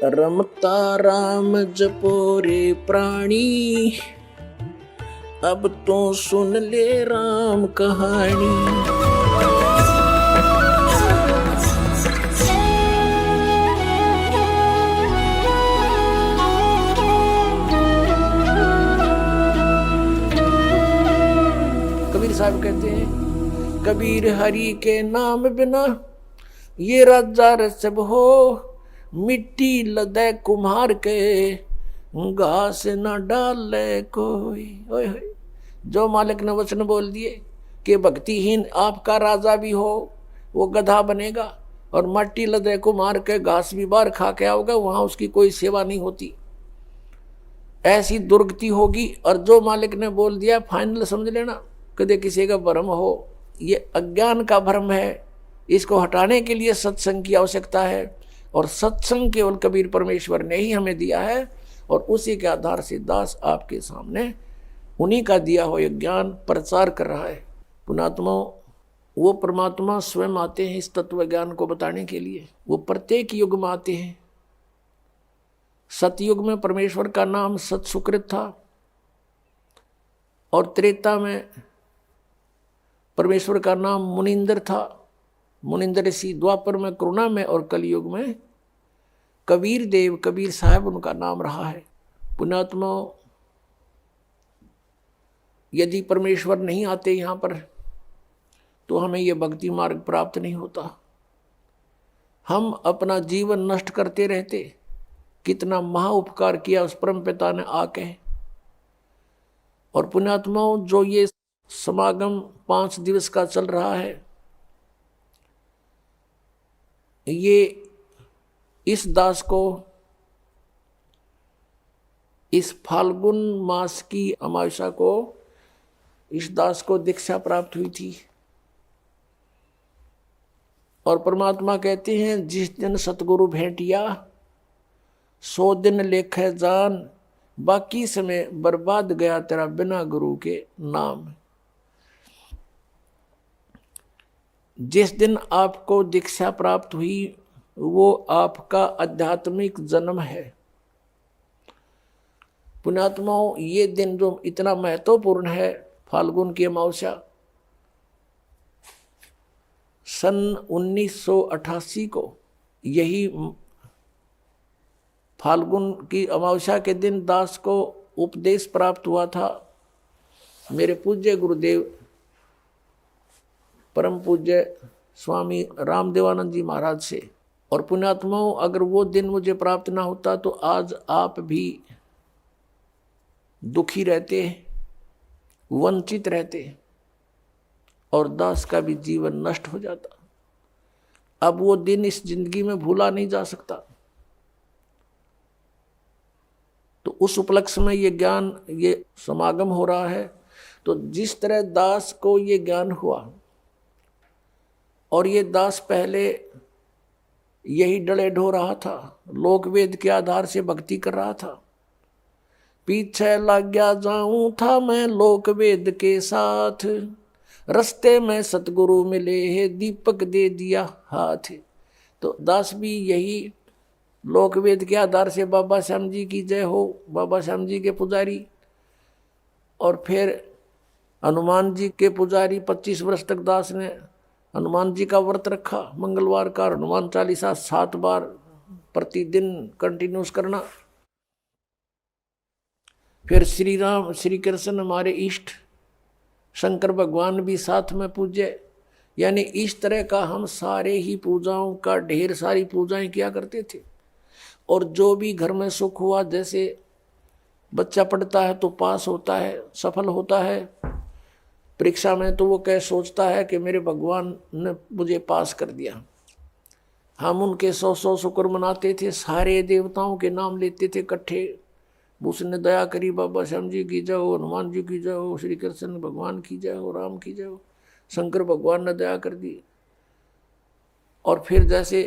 रमता राम जपो रे प्राणी, अब तो सुन ले राम कहानी। कबीर साहब कहते हैं, कबीर हरि के नाम बिना ये राजा रसब हो, मिट्टी लदे कुम्हार के घास न डाले कोई। ओए होए, जो मालिक ने वचन बोल दिए कि भक्तिहीन आपका राजा भी हो वो गधा बनेगा, और मट्टी लदे कुम्हार के घास भी बार खा के आओगे, वहां उसकी कोई सेवा नहीं होती, ऐसी दुर्गति होगी। और जो मालिक ने बोल दिया फाइनल समझ लेना, कदे किसी का भ्रम हो, ये अज्ञान का भ्रम है, इसको हटाने के लिए सत्संग की आवश्यकता है। और सत्संग केवल कबीर परमेश्वर ने ही हमें दिया है, और उसी के आधार से दास आपके सामने उन्हीं का दिया हुआ ज्ञान प्रचार कर रहा है। पुणात्मा, वो परमात्मा स्वयं आते हैं इस तत्व ज्ञान को बताने के लिए। वो प्रत्येक युग में आते हैं। सतयुग में परमेश्वर का नाम सत सुकृत था, और त्रेता में परमेश्वर का नाम मुनिंदर था, मुनिंदर ऋषि। द्वापर में करुणा में, और कलयुग में कबीर देव, कबीर साहब उनका नाम रहा है। पुण्यात्मा, यदि परमेश्वर नहीं आते यहाँ पर तो हमें यह भक्ति मार्ग प्राप्त नहीं होता। हम अपना जीवन नष्ट करते रहते। कितना महा उपकार किया उस परम पिता ने आके। और पुण्यात्माओं, जो ये समागम 5 दिवस का चल रहा है, ये इस दास को इस फाल्गुन मास की अमावस्या को इस दास को दीक्षा प्राप्त हुई थी। और परमात्मा कहते हैं, जिस दिन सतगुरु भेंटिया 100 दिन लेखे जान, बाकी समय बर्बाद गया तेरा बिना गुरु के नाम। जिस दिन आपको दीक्षा प्राप्त हुई वो आपका आध्यात्मिक जन्म है। पुण्यात्माओं, ये दिन जो इतना महत्वपूर्ण है, फाल्गुन की अमावस्या, सन 1988 को यही फाल्गुन की अमावस्या के दिन दास को उपदेश प्राप्त हुआ था मेरे पूज्य गुरुदेव परम पूज्य स्वामी रामदेवानंद जी महाराज से। और पुण्यात्माओं, अगर वो दिन मुझे प्राप्त ना होता तो आज आप भी दुखी रहते, वंचित रहते, और दास का भी जीवन नष्ट हो जाता। अब वो दिन इस जिंदगी में भूला नहीं जा सकता। तो उस उपलक्ष्य में ये ज्ञान, ये समागम हो रहा है। तो जिस तरह दास को ये ज्ञान हुआ, और ये दास पहले यही डले ढो रहा था, लोक वेद के आधार से भक्ति कर रहा था। पीछे लग गया जाऊं था मैं लोक वेद के साथ, रस्ते में सतगुरु मिले है दीपक दे दिया हाथ। तो दास भी यही लोक वेद के आधार से बाबा श्याम जी की जय हो, बाबा श्याम जी के पुजारी, और फिर हनुमान जी के पुजारी। 25 वर्ष तक दास ने हनुमान जी का व्रत रखा, मंगलवार का हनुमान चालीसा 7 बार प्रतिदिन कंटिन्यूस करना। फिर श्री राम श्री कृष्ण हमारे इष्ट, शंकर भगवान भी साथ में पूज्य। यानी इस तरह का हम सारे ही पूजाओं का ढेर सारी पूजाएं किया करते थे। और जो भी घर में सुख हुआ, जैसे बच्चा पढ़ता है तो पास होता है, सफल होता है परीक्षा में, तो वो कह सोचता है कि मेरे भगवान ने मुझे पास कर दिया। हम उनके 100 शुक्र मनाते थे, सारे देवताओं के नाम लेते थे इकट्ठे। उसने दया करी, बाबा श्याम जी की जय हो, हनुमान जी की जय हो, श्री कृष्ण भगवान की जय हो, राम की जय हो, शंकर भगवान ने दया कर दी। और फिर जैसे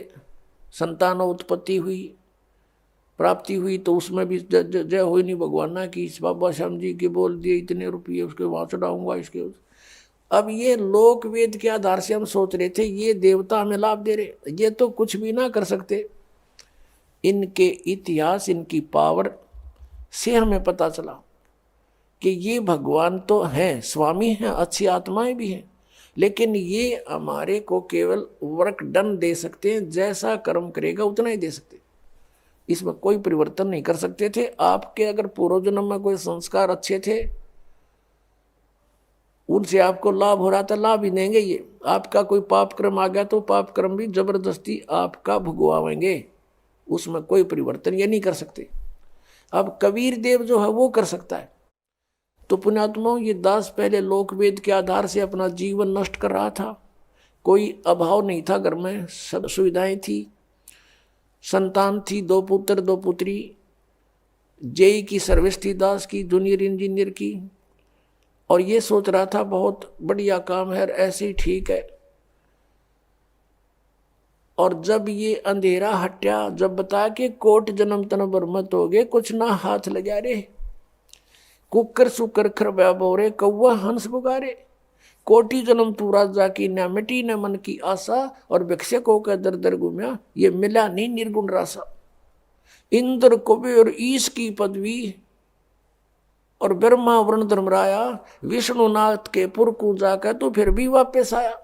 संतान उत्पत्ति हुई, प्राप्ति हुई, तो उसमें भी जय हो नहीं भगवान की, बाबा श्याम जी के बोल दिए इतने रुपये उसके वहाँ चढ़ाऊंगा इसके। अब ये लोक वेद के आधार से हम सोच रहे थे ये देवता हमें लाभ दे रहे, ये तो कुछ भी ना कर सकते, इनके इतिहास, इनकी पावर से हमें पता चला कि ये भगवान तो हैं, स्वामी हैं, अच्छी आत्माएं भी हैं, लेकिन ये हमारे को केवल वर्क डन दे सकते हैं, जैसा कर्म करेगा उतना ही दे सकते, इसमें कोई परिवर्तन नहीं कर सकते थे। आपके अगर पूर्व जन्म में कोई संस्कार अच्छे थे, उनसे आपको लाभ हो रहा था, लाभ ही देंगे ये। आपका कोई पाप कर्म आ गया तो पाप कर्म भी जबरदस्ती आपका भुगवाएंगे, उसमें कोई परिवर्तन ये नहीं कर सकते। अब कबीर देव जो है वो कर सकता है। तो पुण्यात्माओं, ये दास पहले लोक वेद के आधार से अपना जीवन नष्ट कर रहा था। कोई अभाव नहीं था घर में, सब सुविधाएं थी, संतान थी, 2 पुत्र 2 पुत्री, जेई की सर्विस थी दास की, जूनियर इंजीनियर की, और ये सोच रहा था बहुत बढ़िया काम है, ऐसे ही ठीक है। और जब ये अंधेरा हट्या, जब बताया कि कोट जन्म तन बरमत हो गए, कुछ ना हाथ लगा रे, कुकर सुकर खरबा बोरे, कौवा हंस पुकारे, कोटि जन्म तू राजा की, न मिटी न मन की आशा, और भिक्षक होकर दर दर घूमया, ये मिला नहीं निर्गुण रासा। इंद्र कुबेर ईश की पदवी, और ब्रह्मा वरुण धर्मराया, विष्णुनाथ के पुर को जाकर तो फिर भी वापस आया।